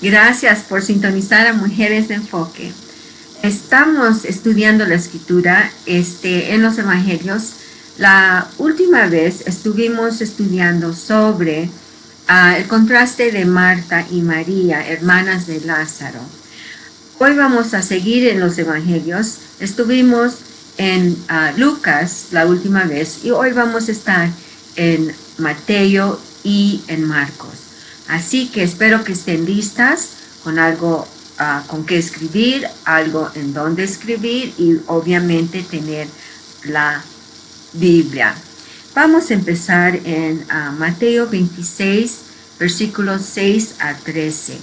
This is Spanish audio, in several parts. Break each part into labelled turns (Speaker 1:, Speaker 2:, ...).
Speaker 1: Gracias por sintonizar a Mujeres de Enfoque. Estamos estudiando la escritura en los evangelios. La última vez estuvimos estudiando sobre el contraste de Marta y María, hermanas de Lázaro. Hoy vamos a seguir en los evangelios. Estuvimos en Lucas la última vez y hoy vamos a estar en Mateo y en Marcos. Así que espero que estén listas con algo con qué escribir, algo en donde escribir y obviamente tener la Biblia. Vamos a empezar en Mateo 26, versículos 6 a 13.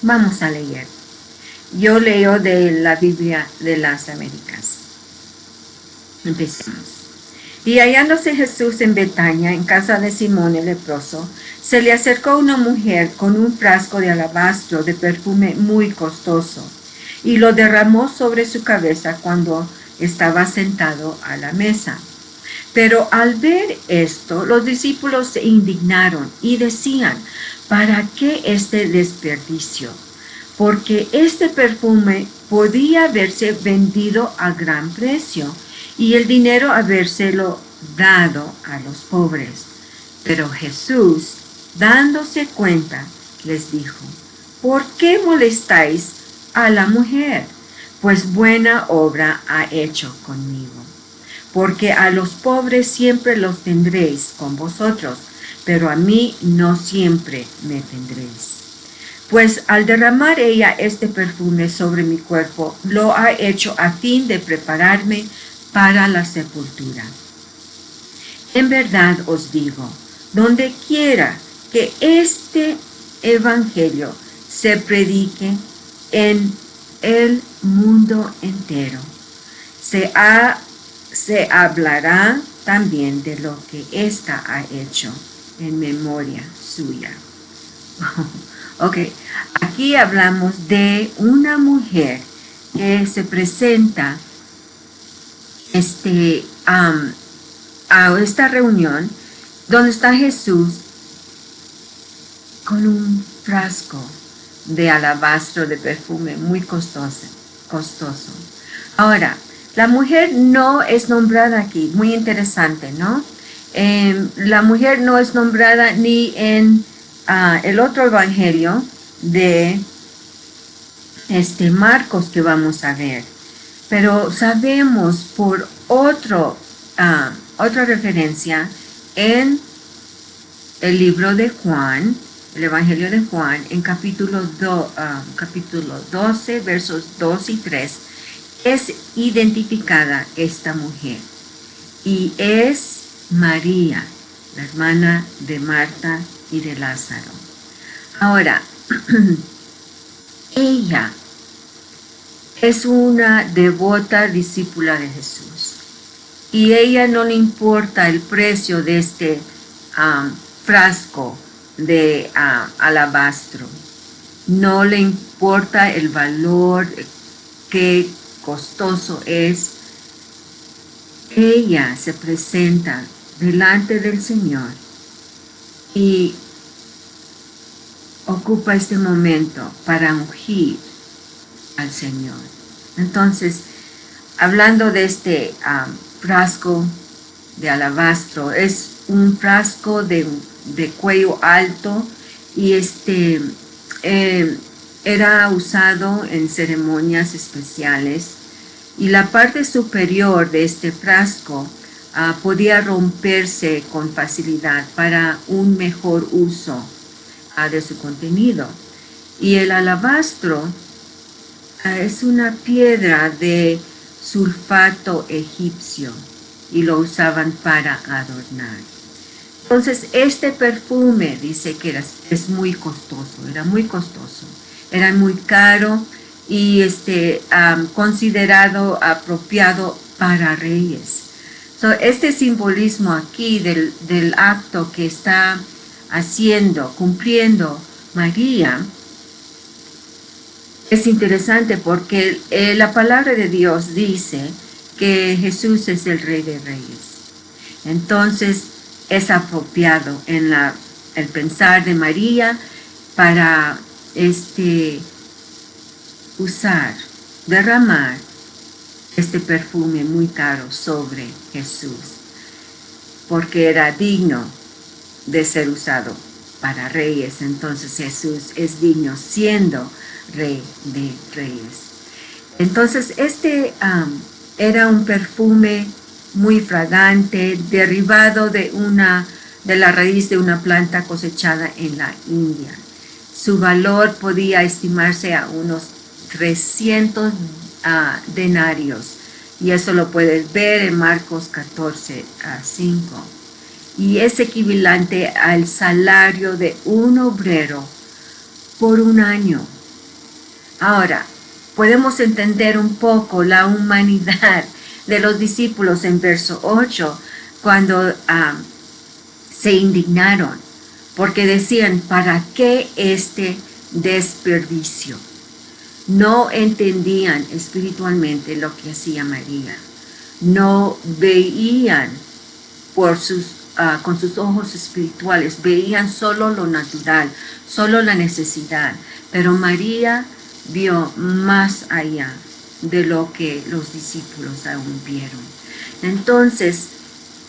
Speaker 1: Vamos a leer. Yo leo de la Biblia de las Américas. Empecemos. Y hallándose Jesús en Betania, en casa de Simón el leproso, se le acercó una mujer con un frasco de alabastro de perfume muy costoso, y lo derramó sobre su cabeza cuando estaba sentado a la mesa. Pero al ver esto, los discípulos se indignaron y decían, ¿para qué este desperdicio? Porque este perfume podía haberse vendido a gran precio y el dinero habérselo dado a los pobres. Pero Jesús, dándose cuenta, les dijo, ¿por qué molestáis a la mujer? Pues buena obra ha hecho conmigo. Porque a los pobres siempre los tendréis con vosotros, pero a mí no siempre me tendréis. Pues al derramar ella este perfume sobre mi cuerpo, lo ha hecho a fin de prepararme para la sepultura. En verdad os digo, donde quiera que este evangelio se predique en el mundo entero, se hablará también de lo que ésta ha hecho en memoria suya. Ok, aquí hablamos de una mujer que se presenta a esta reunión donde está Jesús con un frasco de alabastro de perfume muy costoso. Ahora, la mujer no es nombrada aquí, muy interesante, ¿no? La mujer no es nombrada ni en el otro evangelio de Marcos que vamos a ver, pero sabemos por otra referencia en el libro de Juan, el evangelio de Juan, en capítulo 12, versos 2 y 3, es identificada esta mujer y es María, la hermana de Marta y de Lázaro. Ahora, ella es una devota discípula de Jesús y ella no le importa el precio de este frasco de alabastro, no le importa el valor, qué costoso es. Ella se presenta delante del Señor y ocupa este momento para ungir al Señor. Entonces, hablando de este frasco de alabastro, es un frasco de cuello alto y era usado en ceremonias especiales, y la parte superior de este frasco podía romperse con facilidad para un mejor uso de su contenido. Y el alabastro es una piedra de sulfato egipcio y lo usaban para adornar. Entonces este perfume dice que es muy costoso, era muy costoso, era muy caro y considerado apropiado para reyes. So, este simbolismo aquí del acto que está haciendo, cumpliendo María, es interesante porque la palabra de Dios dice que Jesús es el Rey de Reyes. Entonces es apropiado en el pensar de María para usar, derramar este perfume muy caro sobre Jesús, porque era digno de ser usado para reyes. Entonces Jesús es digno siendo Rey de Reyes. Entonces era un perfume muy fragante, derivado de la raíz de una planta cosechada en la India. Su valor podía estimarse a unos 300 denarios, y eso lo puedes ver en Marcos 14:5. Y es equivalente al salario de un obrero por un año. Ahora, podemos entender un poco la humanidad de los discípulos en verso 8, cuando se indignaron, porque decían, ¿para qué este desperdicio? No entendían espiritualmente lo que hacía María. No veían con sus ojos espirituales, veían solo lo natural, solo la necesidad. Pero María vio más allá de lo que los discípulos aún vieron. Entonces,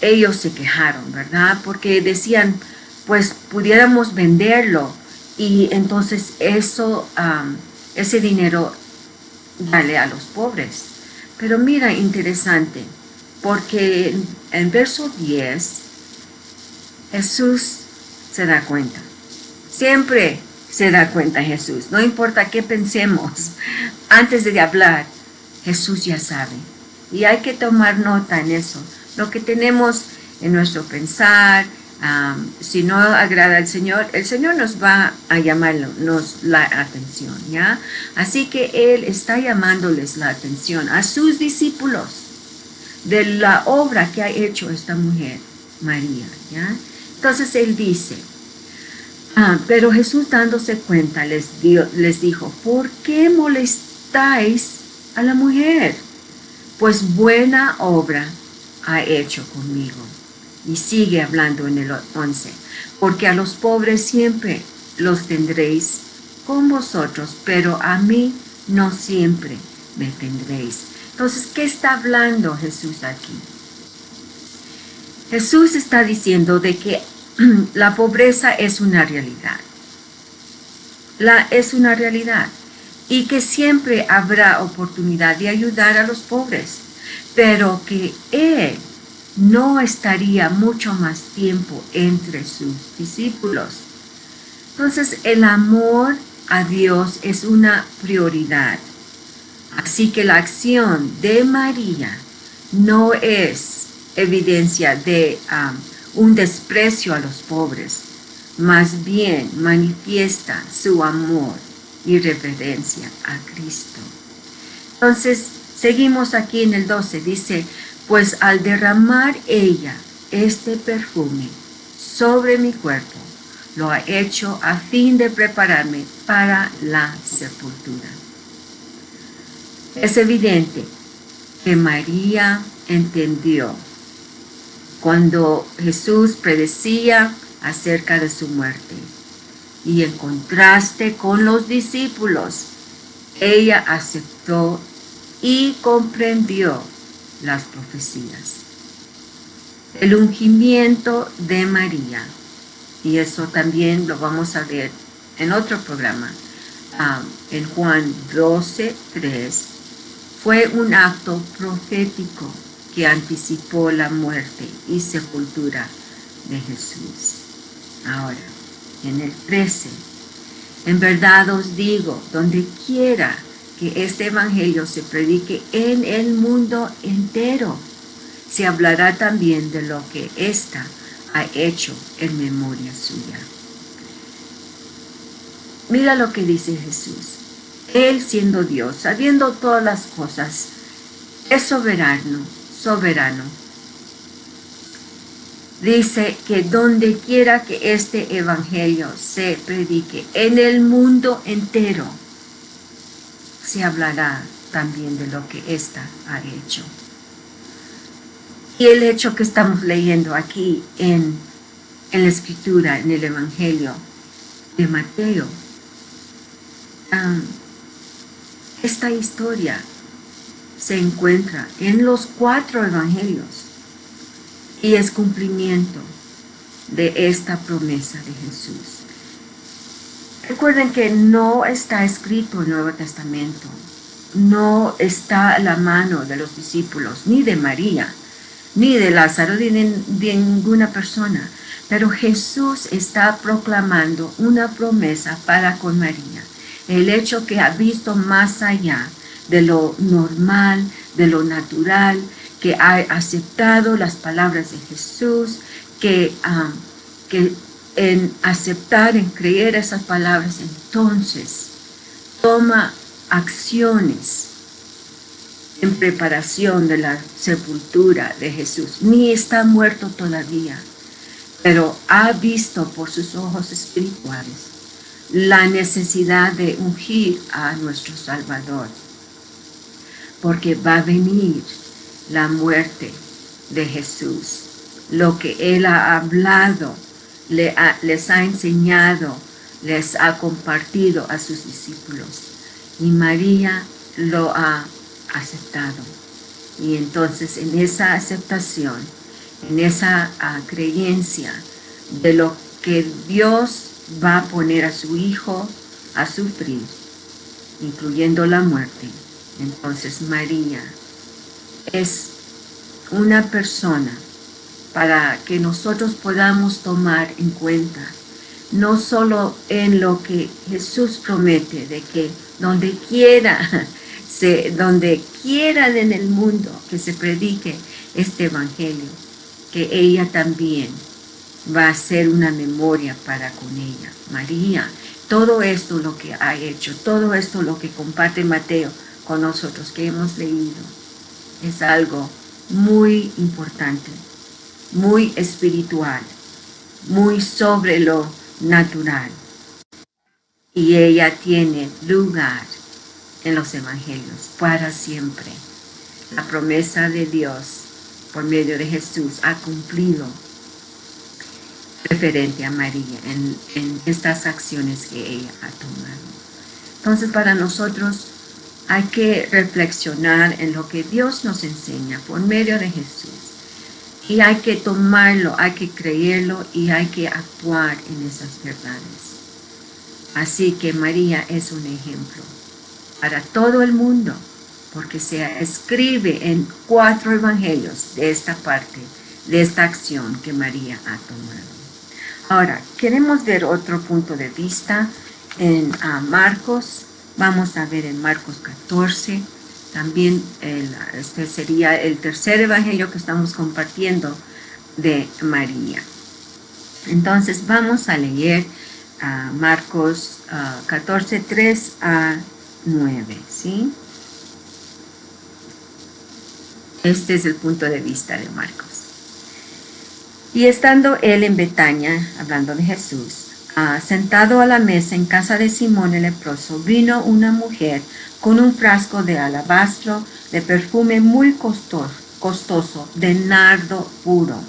Speaker 1: ellos se quejaron, ¿verdad? Porque decían, pues pudiéramos venderlo y entonces ese dinero darle a los pobres. Pero mira, interesante, porque en verso 10, Jesús se da cuenta. Siempre se da cuenta Jesús, no importa qué pensemos, antes de hablar, Jesús ya sabe. Y hay que tomar nota en eso. Lo que tenemos en nuestro pensar, si no agrada al Señor, el Señor nos va a llamarnos la atención, ¿ya? Así que Él está llamándoles la atención a sus discípulos de la obra que ha hecho esta mujer, María, ¿ya? Entonces Él dice, pero Jesús, dándose cuenta, les dijo, ¿por qué molestáis a la mujer? Pues buena obra ha hecho conmigo. Y sigue hablando en el 11, porque a los pobres siempre los tendréis con vosotros, pero a mí no siempre me tendréis. Entonces, ¿qué está hablando Jesús aquí? Jesús está diciendo de que la pobreza es una realidad. Es una realidad. Y que siempre habrá oportunidad de ayudar a los pobres. Pero que Él no estaría mucho más tiempo entre sus discípulos. Entonces, el amor a Dios es una prioridad. Así que la acción de María no es evidencia de un desprecio a los pobres, más bien manifiesta su amor y reverencia a Cristo. Entonces, seguimos aquí en el 12, dice, pues al derramar ella este perfume sobre mi cuerpo, lo ha hecho a fin de prepararme para la sepultura. Es evidente que María entendió cuando Jesús predecía acerca de su muerte. Y en contraste con los discípulos, ella aceptó y comprendió las profecías. El ungimiento de María, y eso también lo vamos a ver en otro programa, en Juan 12:3, fue un acto profético que anticipó la muerte y sepultura de Jesús. Ahora, en el 13, en verdad os digo, donde quiera que este evangelio se predique en el mundo entero, se hablará también de lo que ésta ha hecho en memoria suya. Mira lo que dice Jesús. Él, siendo Dios, sabiendo todas las cosas, es soberano, dice que donde quiera que este evangelio se predique, en el mundo entero, se hablará también de lo que ésta ha hecho. Y el hecho que estamos leyendo aquí en la escritura, en el evangelio de Mateo, esta historia se encuentra en los 4 evangelios y es cumplimiento de esta promesa de Jesús. Recuerden que no está escrito el Nuevo Testamento, no está a la mano de los discípulos, ni de María, ni de Lázaro, ni de ninguna persona, pero Jesús está proclamando una promesa para con María. El hecho que ha visto más allá de lo normal, de lo natural, que ha aceptado las palabras de Jesús, que en aceptar, en creer esas palabras, entonces toma acciones en preparación de la sepultura de Jesús. Ni está muerto todavía, pero ha visto por sus ojos espirituales la necesidad de ungir a nuestro Salvador, porque va a venir la muerte de Jesús. Lo que Él ha hablado, les ha enseñado, les ha compartido a sus discípulos. Y María lo ha aceptado. Y entonces en esa aceptación, en esa creencia de lo que Dios va a poner a su Hijo a sufrir, incluyendo la muerte, entonces María es una persona para que nosotros podamos tomar en cuenta, no solo en lo que Jesús promete, de que donde quiera en el mundo que se predique este evangelio, que ella también va a ser una memoria para con ella. María, todo esto lo que ha hecho, todo esto lo que comparte Mateo con nosotros que hemos leído, es algo muy importante, muy espiritual, muy sobre lo natural. Y ella tiene lugar en los evangelios para siempre. La promesa de Dios por medio de Jesús ha cumplido referente a María en estas acciones que ella ha tomado. Entonces, para nosotros hay que reflexionar en lo que Dios nos enseña por medio de Jesús. Y hay que tomarlo, hay que creerlo y hay que actuar en esas verdades. Así que María es un ejemplo para todo el mundo, porque se escribe en 4 evangelios de esta parte, de esta acción que María ha tomado. Ahora, queremos ver otro punto de vista en Marcos. Vamos a ver en Marcos 14, también este sería el tercer evangelio que estamos compartiendo de María. Entonces vamos a leer Marcos 14, 3 a 9, ¿sí? Este es el punto de vista de Marcos. Y estando él en Betania, hablando de Jesús, sentado a la mesa en casa de Simón el leproso, vino una mujer con un frasco de alabastro de perfume muy costoso, de nardo puro,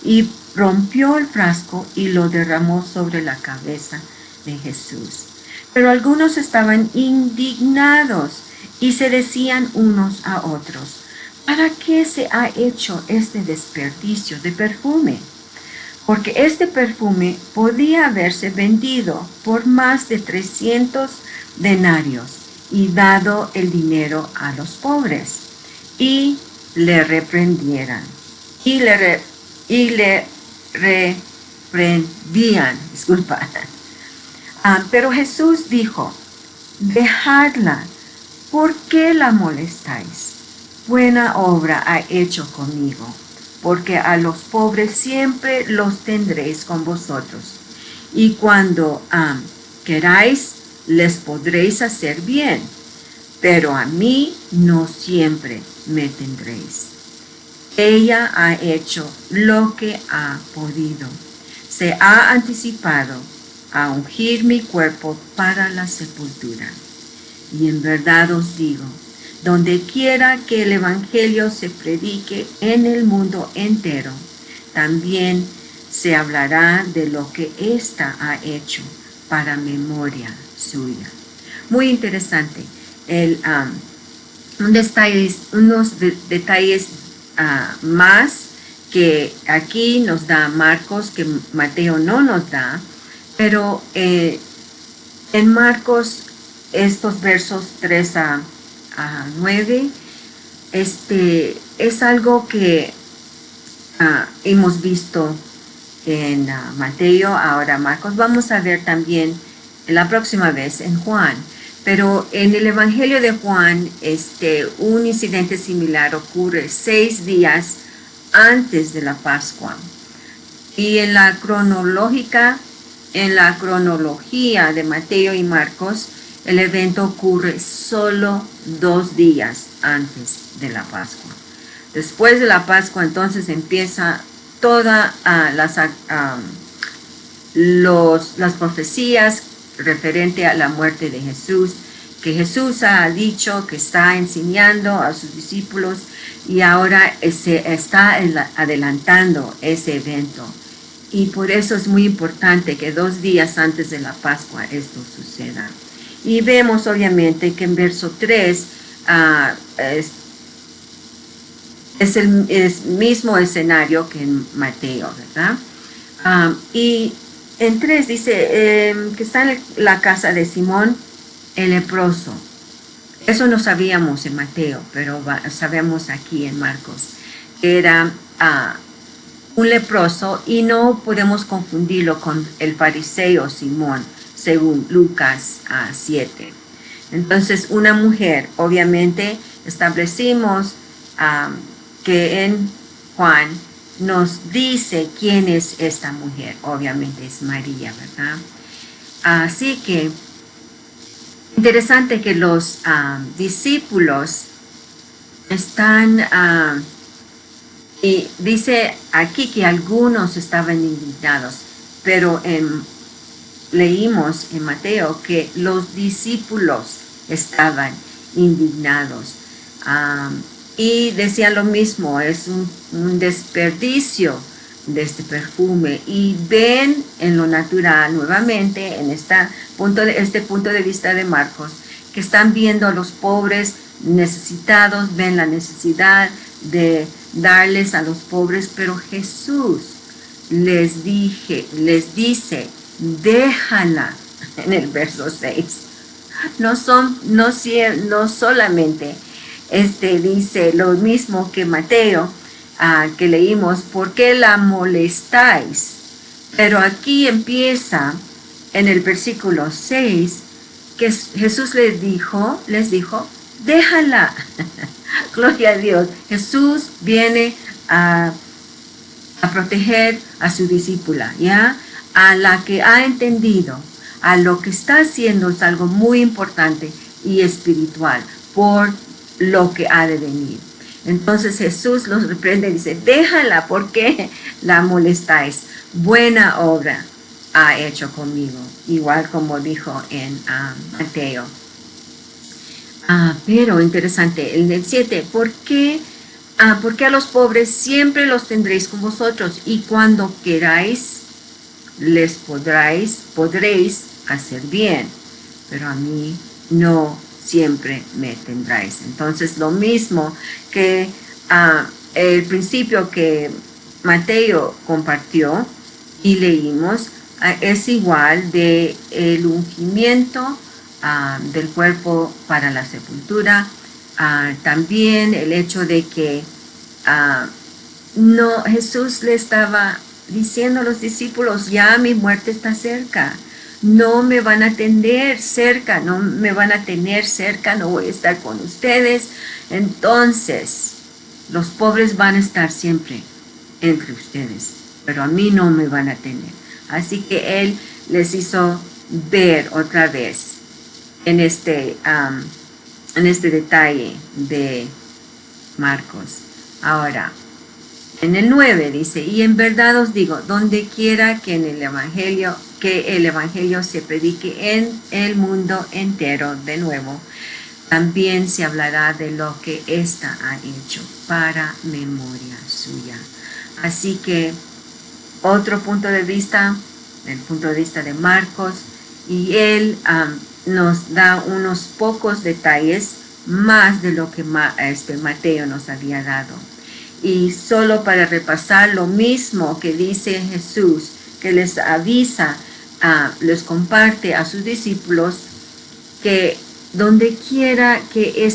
Speaker 1: y rompió el frasco y lo derramó sobre la cabeza de Jesús. Pero algunos estaban indignados y se decían unos a otros: ¿para qué se ha hecho este desperdicio de perfume? Porque este perfume podía haberse vendido por más de 300 denarios y dado el dinero a los pobres. Y le reprendieran. Y le reprendían. Disculpa. Pero Jesús dijo: dejadla, ¿por qué la molestáis? Buena obra ha hecho conmigo, porque a los pobres siempre los tendréis con vosotros, y cuando queráis les podréis hacer bien, pero a mí no siempre me tendréis. Ella ha hecho lo que ha podido. Se ha anticipado a ungir mi cuerpo para la sepultura. Y en verdad os digo, donde quiera que el Evangelio se predique en el mundo entero, también se hablará de lo que ésta ha hecho para memoria suya. Muy interesante. Unos detalles más que aquí nos da Marcos, que Mateo no nos da, pero en Marcos, estos versos 3 a 9, es algo que hemos visto en Mateo, ahora Marcos. Vamos a ver también la próxima vez en Juan. Pero en el Evangelio de Juan, un incidente similar ocurre 6 días antes de la Pascua. Y en la cronología de Mateo y Marcos, el evento ocurre solo 2 días antes de la Pascua. Después de la Pascua, entonces empieza todas las profecías referente a la muerte de Jesús, que Jesús ha dicho, que está enseñando a sus discípulos, y ahora se está adelantando ese evento. Y por eso es muy importante que 2 días antes de la Pascua esto suceda. Y vemos obviamente que en verso 3 es el mismo escenario que en Mateo, ¿verdad? Y en 3 dice que está en la casa de Simón el leproso. Eso no sabíamos en Mateo, pero sabemos aquí en Marcos. Era un leproso, y no podemos confundirlo con el fariseo Simón, según Lucas 7. Entonces, una mujer, obviamente, establecimos que en Juan nos dice quién es esta mujer. Obviamente es María, ¿verdad? Así que interesante que los discípulos están, y dice aquí que algunos estaban indignados, pero leímos en Mateo que los discípulos estaban indignados. Y decía lo mismo, es un desperdicio de este perfume, y ven en lo natural nuevamente en este punto de vista de Marcos, que están viendo a los pobres necesitados, ven la necesidad de darles a los pobres, pero Jesús les dice, déjala, en el verso 6. No solamente dice lo mismo que Mateo, que leímos, ¿por qué la molestáis? Pero aquí empieza en el versículo 6 que Jesús les dijo, déjala. Gloria a Dios. Jesús viene a proteger a su discípula, ¿ya? A la que ha entendido, a lo que está haciendo es algo muy importante y espiritual por lo que ha de venir. Entonces Jesús los reprende y dice, déjala, ¿por qué la molestáis? Buena obra ha hecho conmigo, igual como dijo en Mateo. Pero interesante, el 7, ¿por qué a los pobres siempre los tendréis con vosotros, y cuando queráis les podréis hacer bien, pero a mí no siempre me tendráis? Entonces, lo mismo que el principio que Mateo compartió y leímos, es igual de el ungimiento del cuerpo para la sepultura. También el hecho de que Jesús le estaba diciendo a los discípulos, ya mi muerte está cerca, no me van a tener cerca, no me van a tener cerca, no voy a estar con ustedes. Entonces, los pobres van a estar siempre entre ustedes, pero a mí no me van a tener. Así que Él les hizo ver otra vez en este detalle de Marcos. Ahora, En el 9 dice, y en verdad os digo, donde quiera que el evangelio se predique en el mundo entero de nuevo, también se hablará de lo que ésta ha hecho para memoria suya. Así que otro punto de vista, el punto de vista de Marcos, y él nos da unos pocos detalles más de lo que Mateo nos había dado. Y solo para repasar lo mismo que dice Jesús, que les avisa, les comparte a sus discípulos que donde quiera que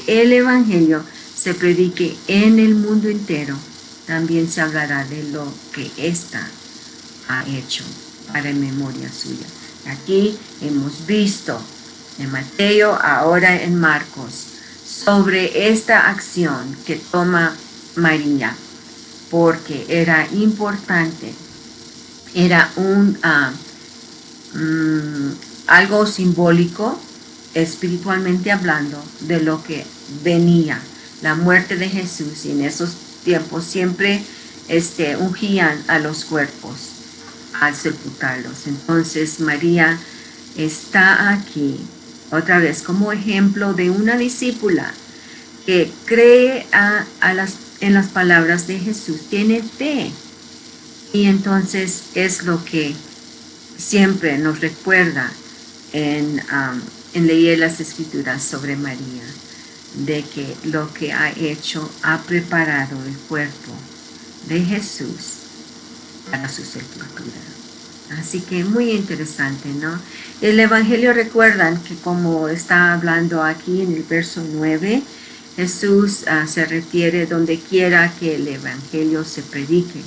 Speaker 1: el evangelio se predique en el mundo entero, también se hablará de lo que ésta ha hecho para memoria suya. Aquí hemos visto en Mateo, ahora en Marcos, sobre esta acción que toma María, porque era importante, era algo simbólico, espiritualmente hablando, de lo que venía, la muerte de Jesús. Y en esos tiempos siempre ungían a los cuerpos al sepultarlos. Entonces María está aquí otra vez como ejemplo de una discípula que cree en las palabras de Jesús, tiene fe. Y entonces es lo que siempre nos recuerda en leer las escrituras sobre María, de que lo que ha hecho, ha preparado el cuerpo de Jesús para su sepultura. Así que muy interesante, ¿no? El Evangelio, recuerdan que como está hablando aquí en el verso 9, Jesús se refiere donde quiera que el Evangelio se predique.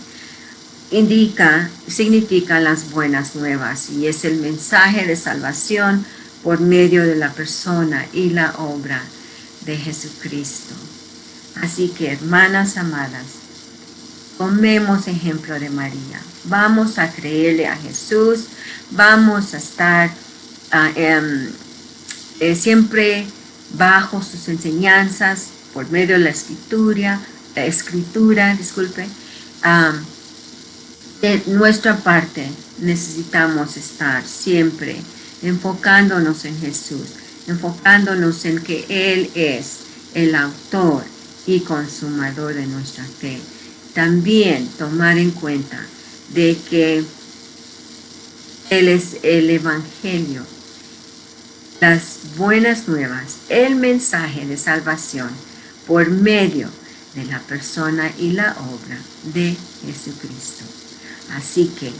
Speaker 1: Significa las buenas nuevas, y es el mensaje de salvación por medio de la persona y la obra de Jesucristo. Así que, hermanas amadas, tomemos ejemplo de María. Vamos a creerle a Jesús, vamos a estar siempre bajo sus enseñanzas por medio de la escritura, de nuestra parte necesitamos estar siempre enfocándonos en Jesús, enfocándonos en que Él es el autor y consumador de nuestra fe. También tomar en cuenta de que Él es el Evangelio, las buenas nuevas, el mensaje de salvación por medio de la persona y la obra de Jesucristo. Así que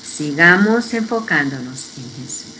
Speaker 1: sigamos enfocándonos en Jesús.